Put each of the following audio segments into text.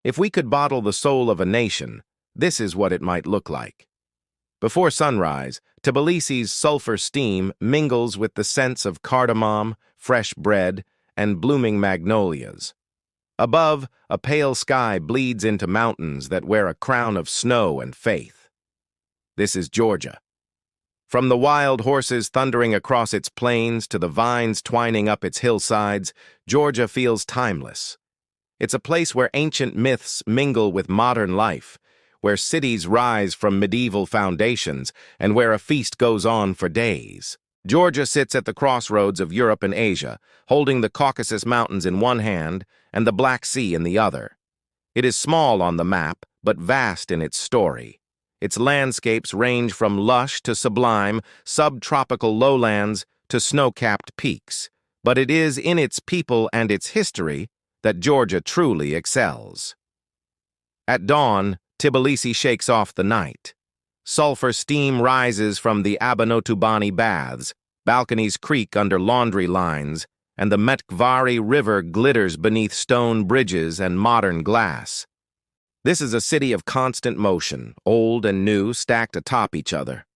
If we could bottle the soul of a nation, this is what it might look like. Before sunrise, Tbilisi's sulfur steam mingles with the scents of cardamom, fresh bread, and blooming magnolias. Above, a pale sky bleeds into mountains that wear a crown of snow and faith. This is Georgia. From the wild horses thundering across its plains to the vines twining up its hillsides, Georgia feels timeless. It's a place where ancient myths mingle with modern life, where cities rise from medieval foundations, and where a feast goes on for days. Georgia sits at the crossroads of Europe and Asia, holding the Caucasus Mountains in one hand and the Black Sea in the other. It is small on the map, but vast in its story. Its landscapes range from lush to sublime, subtropical lowlands to snow-capped peaks. But it is in its people and its history that Georgia truly excels. At dawn, Tbilisi shakes off the night. Sulfur steam rises from the Abanotubani baths, balconies creak under laundry lines, and the Metkvari River glitters beneath stone bridges and modern glass. This is a city of constant motion, old and new stacked atop each other.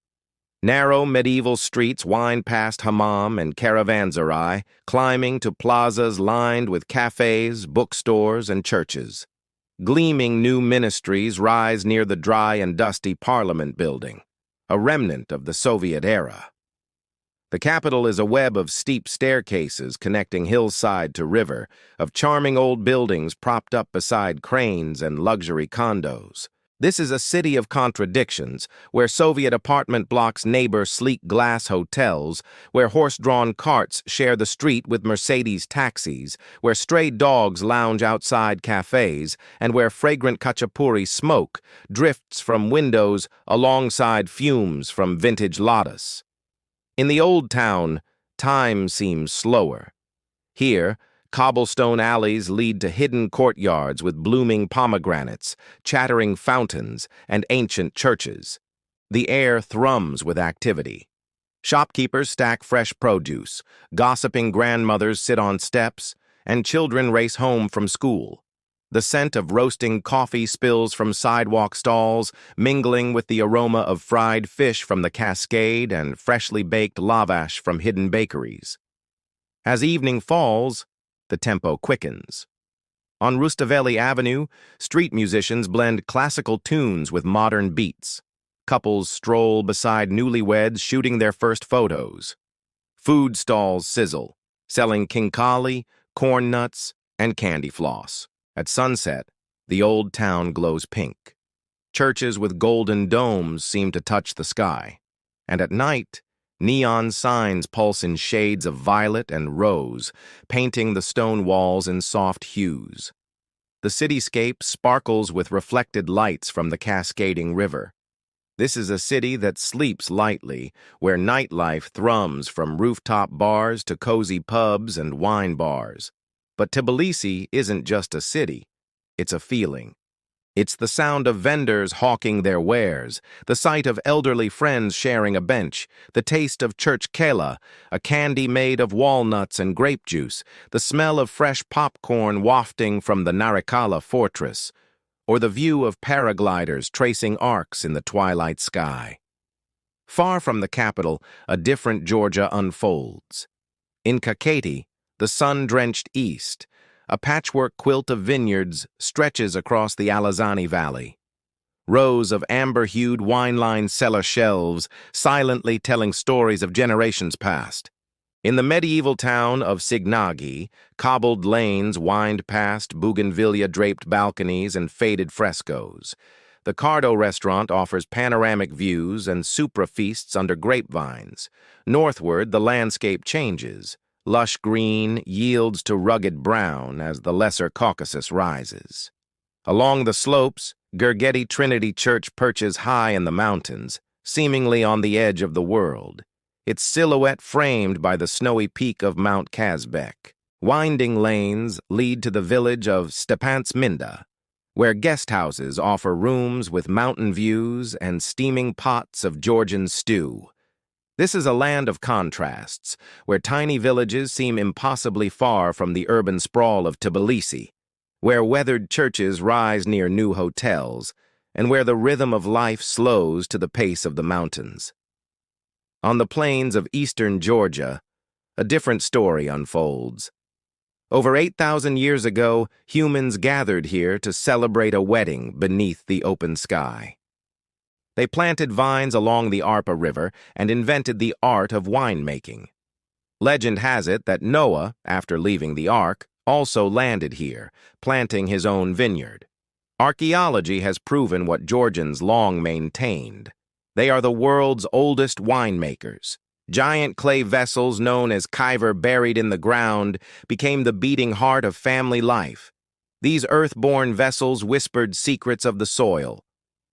Narrow medieval streets wind past hammam and caravanserai, climbing to plazas lined with cafes, bookstores, and churches. Gleaming new ministries rise near the dry and dusty Parliament building, a remnant of the Soviet era. The capital is a web of steep staircases connecting hillside to river, of charming old buildings propped up beside cranes and luxury condos. This is a city of contradictions, where Soviet apartment blocks neighbor sleek glass hotels, where horse-drawn carts share the street with Mercedes taxis, where stray dogs lounge outside cafes, and where fragrant khachapuri smoke drifts from windows alongside fumes from vintage Lotus. In the old town, time seems slower. Here, cobblestone alleys lead to hidden courtyards with blooming pomegranates, chattering fountains, and ancient churches. The air thrums with activity. Shopkeepers stack fresh produce, gossiping grandmothers sit on steps, and children race home from school. The scent of roasting coffee spills from sidewalk stalls, mingling with the aroma of fried fish from the Cascade and freshly baked lavash from hidden bakeries. As evening falls, the tempo quickens. On Rustaveli Avenue, street musicians blend classical tunes with modern beats. Couples stroll beside newlyweds shooting their first photos. Food stalls sizzle, selling khinkali, corn nuts, and candy floss. At sunset, the old town glows pink. Churches with golden domes seem to touch the sky. And at night, neon signs pulse in shades of violet and rose, painting the stone walls in soft hues. The cityscape sparkles with reflected lights from the cascading river. This is a city that sleeps lightly, where nightlife thrums from rooftop bars to cozy pubs and wine bars. But Tbilisi isn't just a city, it's a feeling. It's the sound of vendors hawking their wares, the sight of elderly friends sharing a bench, the taste of church kela, a candy made of walnuts and grape juice, the smell of fresh popcorn wafting from the Narikala fortress, or the view of paragliders tracing arcs in the twilight sky. Far from the capital, a different Georgia unfolds. In Kakheti, the sun-drenched east, a patchwork quilt of vineyards stretches across the Alazani Valley. Rows of amber-hued wine-lined cellar shelves silently telling stories of generations past. In the medieval town of Signagi, cobbled lanes wind past bougainvillea-draped balconies and faded frescoes. The Cardo restaurant offers panoramic views and supra feasts under grapevines. Northward, the landscape changes. Lush green yields to rugged brown as the lesser Caucasus rises. Along the slopes, Gergeti Trinity Church perches high in the mountains, seemingly on the edge of the world, its silhouette framed by the snowy peak of Mount Kazbek. Winding lanes lead to the village of Stepantsminda, where guest houses offer rooms with mountain views and steaming pots of Georgian stew. This is a land of contrasts, where tiny villages seem impossibly far from the urban sprawl of Tbilisi. where weathered churches rise near new hotels, and where the rhythm of life slows to the pace of the mountains. On the plains of eastern Georgia, a different story unfolds. Over 8,000 years ago, humans gathered here to celebrate a wedding beneath the open sky. They planted vines along the Arpa River and invented the art of winemaking. Legend has it that Noah, after leaving the ark, also landed here, planting his own vineyard. Archaeology has proven what Georgians long maintained. They are the world's oldest winemakers. Giant clay vessels known as kiver buried in the ground became the beating heart of family life. These earth-born vessels whispered secrets of the soil.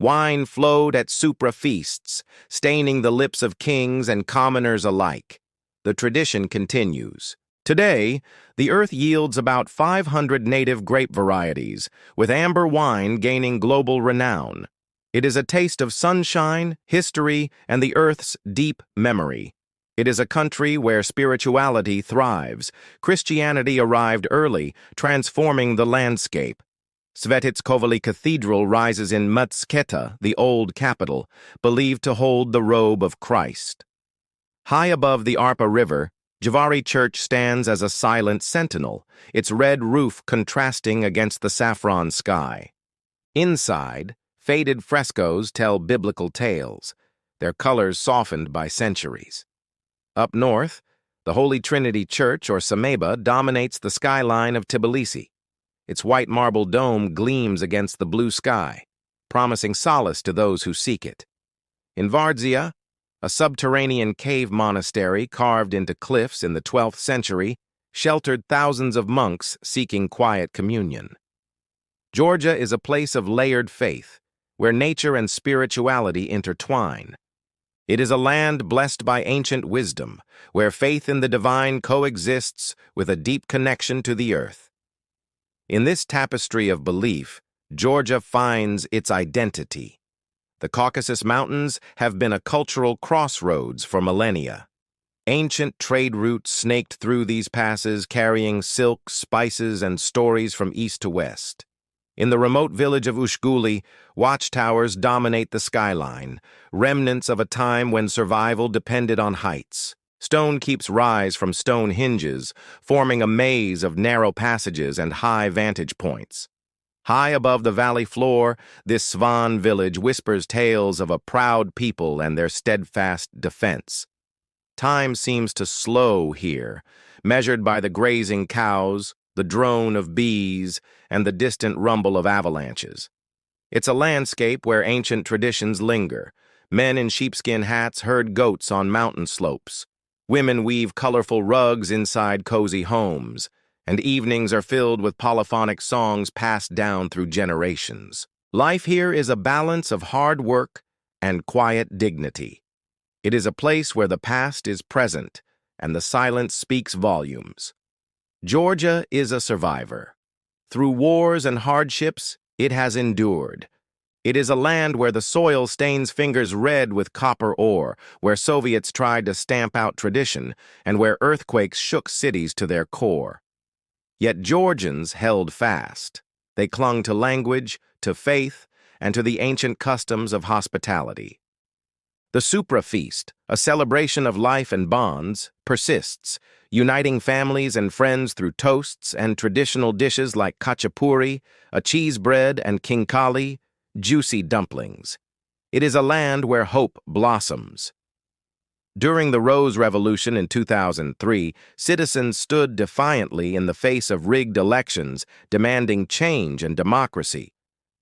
Wine flowed at supra feasts, staining the lips of kings and commoners alike. The tradition continues. Today, the earth yields about 500 native grape varieties, with amber wine gaining global renown. It is a taste of sunshine, history, and the earth's deep memory. It is a country where spirituality thrives. Christianity arrived early, transforming the landscape. Svetitskovoly Cathedral rises in Mtsketa, the old capital, believed to hold the robe of Christ. High above the Arpa River, Javari Church stands as a silent sentinel, its red roof contrasting against the saffron sky. Inside, faded frescoes tell biblical tales, their colors softened by centuries. Up north, the Holy Trinity Church, or Sameba, dominates the skyline of Tbilisi. Its white marble dome gleams against the blue sky, promising solace to those who seek it. In Vardzia, a subterranean cave monastery carved into cliffs in the 12th century, sheltered thousands of monks seeking quiet communion. Georgia is a place of layered faith, where nature and spirituality intertwine. It is a land blessed by ancient wisdom, where faith in the divine coexists with a deep connection to the earth. In this tapestry of belief, Georgia finds its identity. The Caucasus Mountains have been a cultural crossroads for millennia. Ancient trade routes snaked through these passes, carrying silk, spices, and stories from east to west. In the remote village of Ushguli, watchtowers dominate the skyline, remnants of a time when survival depended on heights. Stone keeps rise from stone hinges, forming a maze of narrow passages and high vantage points. High above the valley floor, this Svan village whispers tales of a proud people and their steadfast defense. Time seems to slow here, measured by the grazing cows, the drone of bees, and the distant rumble of avalanches. It's a landscape where ancient traditions linger. Men in sheepskin hats herd goats on mountain slopes. Women weave colorful rugs inside cozy homes, and evenings are filled with polyphonic songs passed down through generations. Life here is a balance of hard work and quiet dignity. It is a place where the past is present, and the silence speaks volumes. Georgia is a survivor. Through wars and hardships, it has endured. It is a land where the soil stains fingers red with copper ore, where Soviets tried to stamp out tradition, and where earthquakes shook cities to their core. Yet Georgians held fast. They clung to language, to faith, and to the ancient customs of hospitality. The Supra Feast, a celebration of life and bonds, persists, uniting families and friends through toasts and traditional dishes like khachapuri, a cheese bread, and kinkali, juicy dumplings. It is a land where hope blossoms. During the Rose Revolution in 2003, citizens stood defiantly in the face of rigged elections, demanding change and democracy.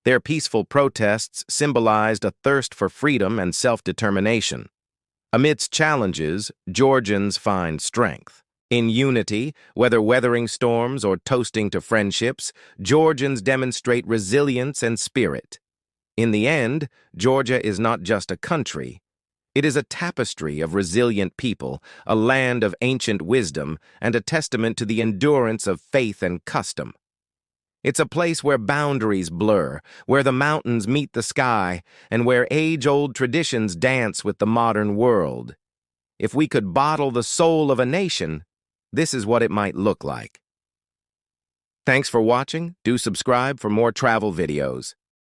Their peaceful protests symbolized a thirst for freedom and self-determination. Amidst challenges, Georgians find strength. In unity, whether weathering storms or toasting to friendships, Georgians demonstrate resilience and spirit. In the end, Georgia is not just a country. It is a tapestry of resilient people, a land of ancient wisdom, and a testament to the endurance of faith and custom. It's a place where boundaries blur, where the mountains meet the sky, and where age-old traditions dance with the modern world. If we could bottle the soul of a nation, this is what it might look like. Thanks for watching. Do subscribe for more travel videos.